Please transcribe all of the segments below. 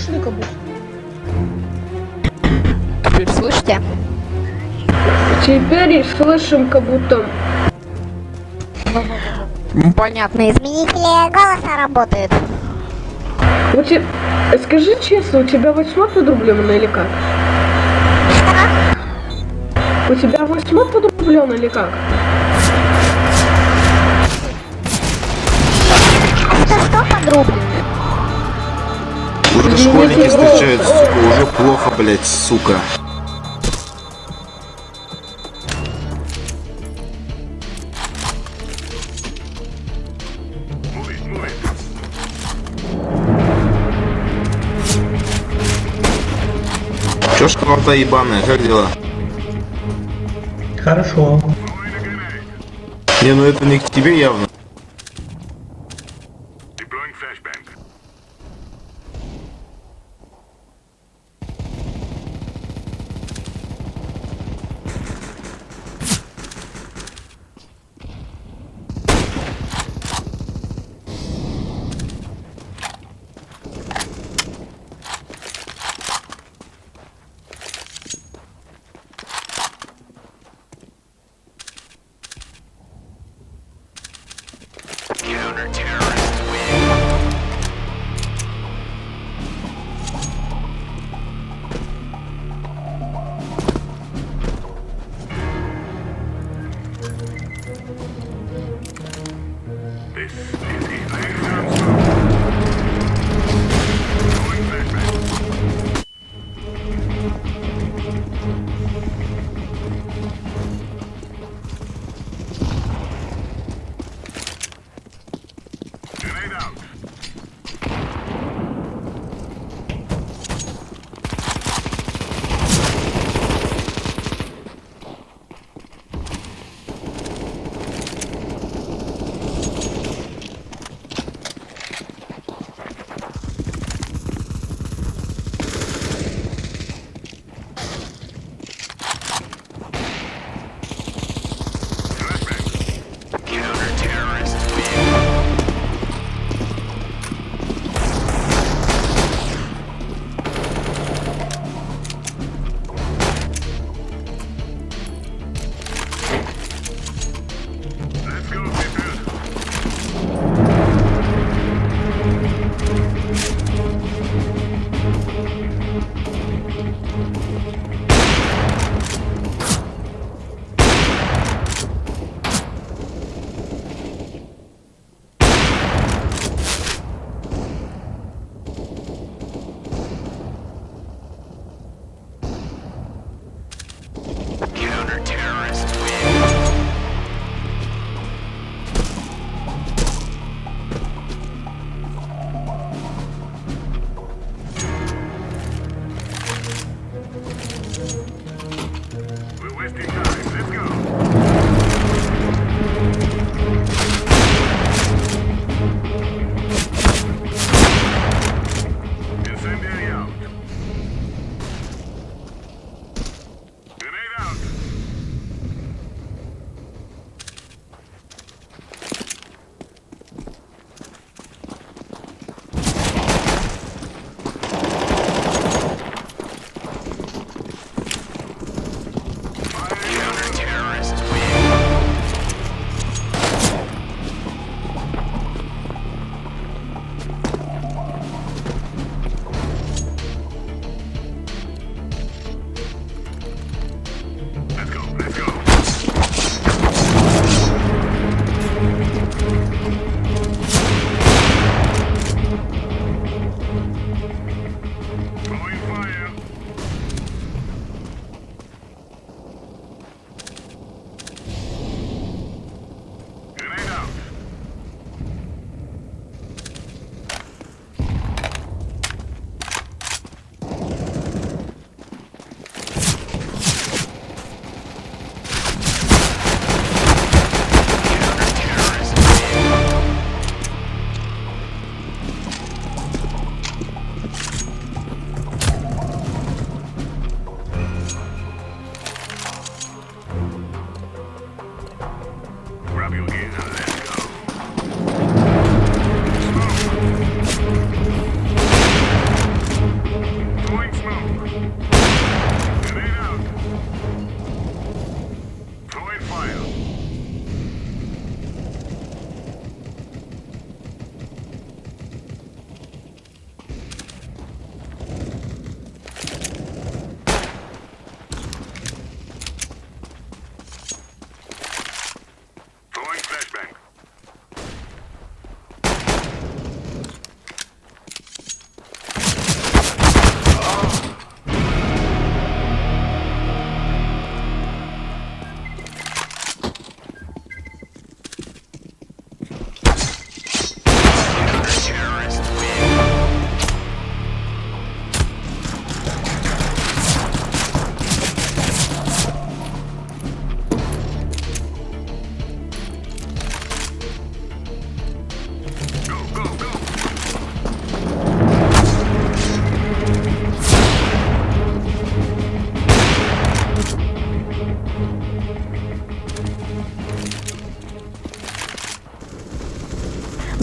слышали как будто? Теперь слышите? Теперь и слышим как будто. Понятно, изменители голоса работают. У тебя... Скажи честно, у тебя 8 подрублен или как? У тебя 8 подрублен или как? Что подрублено? Уже школьники встречают, сука, уже плохо, блять, сука. Чё школа-то ебаная, как дела? Хорошо. Не, ну это не к тебе явно.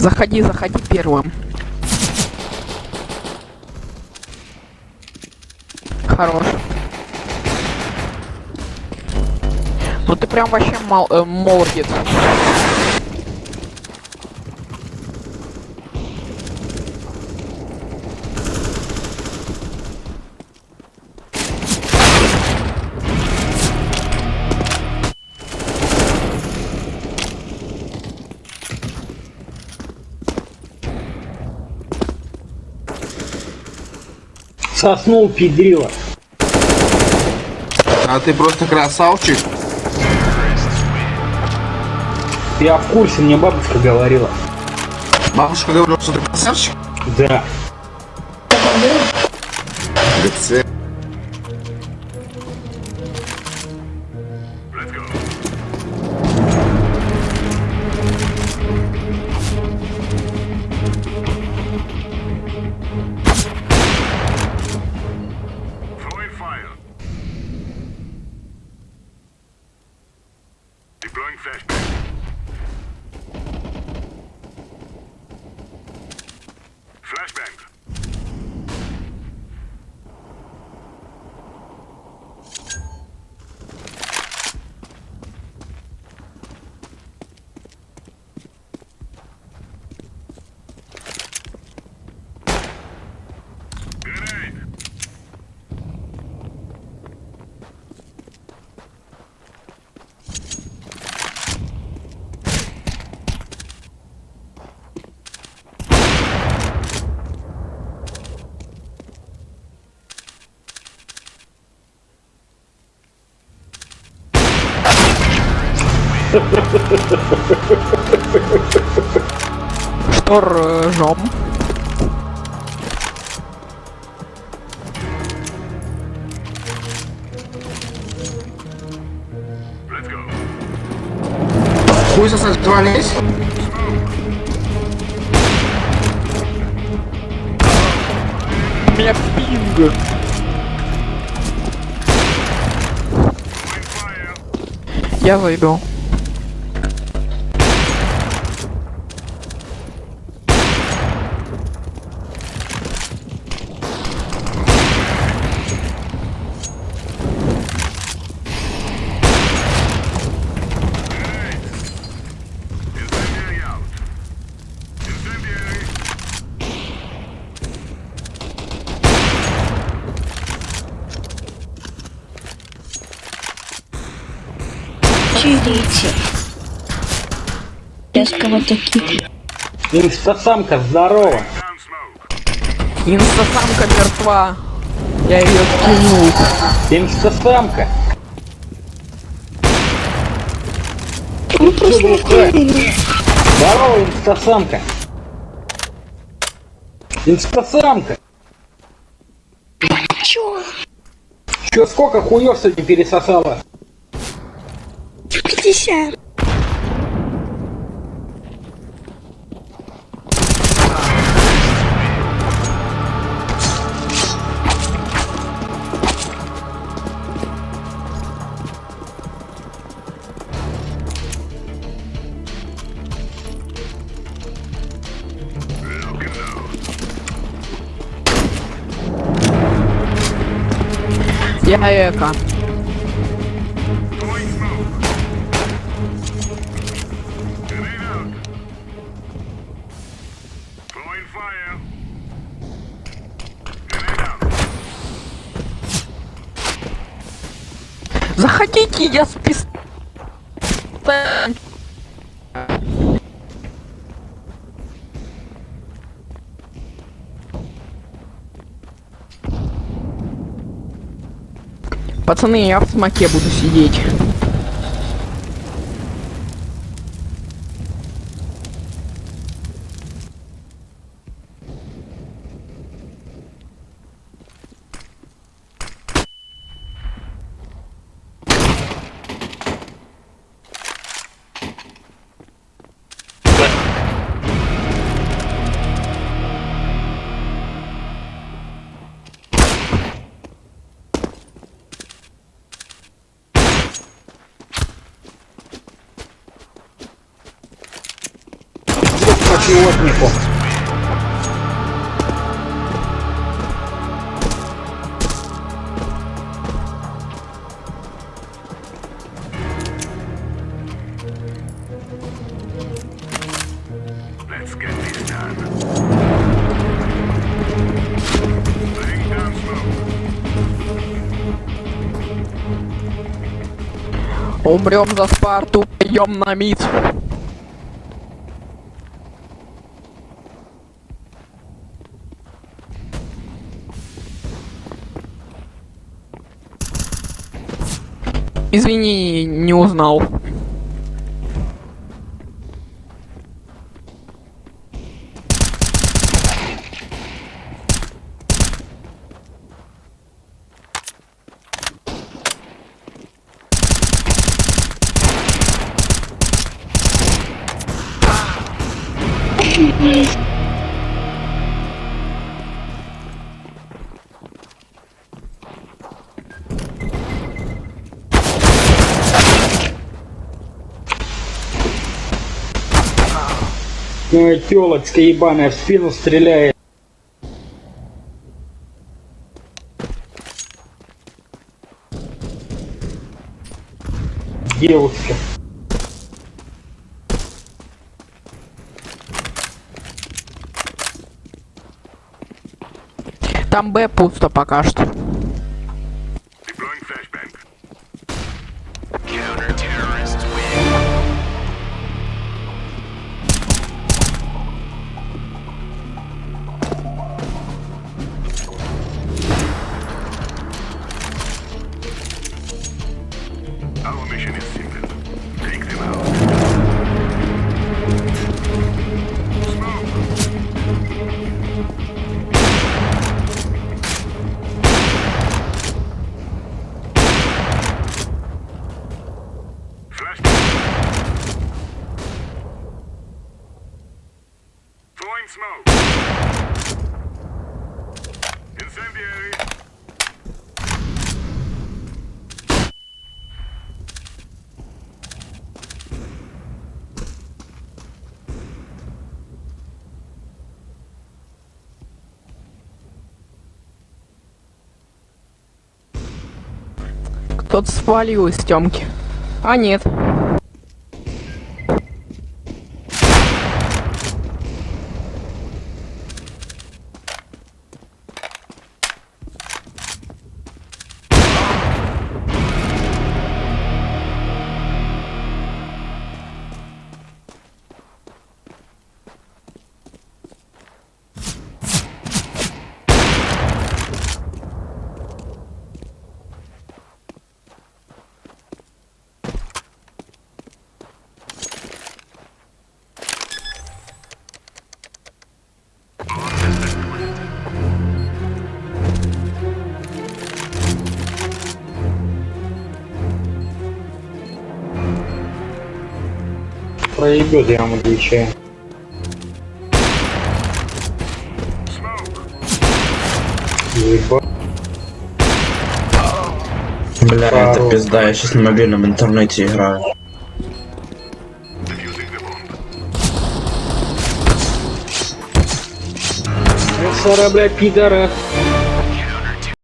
Заходи, заходи первым. Хорош. Ну ты прям вообще молодец. Соснул, педрила. А ты просто красавчик. Я в курсе, мне бабушка говорила. Бабушка говорила, что ты красавчик. Да. Лице. Throwing fire. Deploying flashbang. Flashbang. Grenade. Что ржем? Let's go. Хуй сосать вались. У меня пинг. Throwing fire. Я зайду. Incendiary out. Incendiary. Чилите. Я с кого-то кикну. Инстасамка, здорово. Down smoke. Инстасамка мертва. Я ее кинул. Инстасамка. Он просто глухая? охуенный. Здорово, инстасамка. Инстасамка. Чё? Чё, сколько хуёв сегодня пересосала? 50. Я эко. Throwing smoke. Grenade out. Throwing fire. Grenade out. Заходите, я с пистолетом. Пацаны, я в смоке буду сидеть. идиотнику. Let's get this done. Laying down smoke. Умрем за Спарту, пойдем на мид. Извини, не узнал. Тёлочка ебаная в спину стреляет. Девушка. Там Б пусто пока что. Deploying flashbang. Our mission is simple. Take them out. Smoke. Flashbang. Throwing smoke. Incendiary. Кто-то свалил из Тёмки. А нет. Проебет, я вам отвечаю. Ебать. Бля, это пизда, я сейчас на мобильном интернете играю. Defusing the bomb. Сара, блядь, пидорас.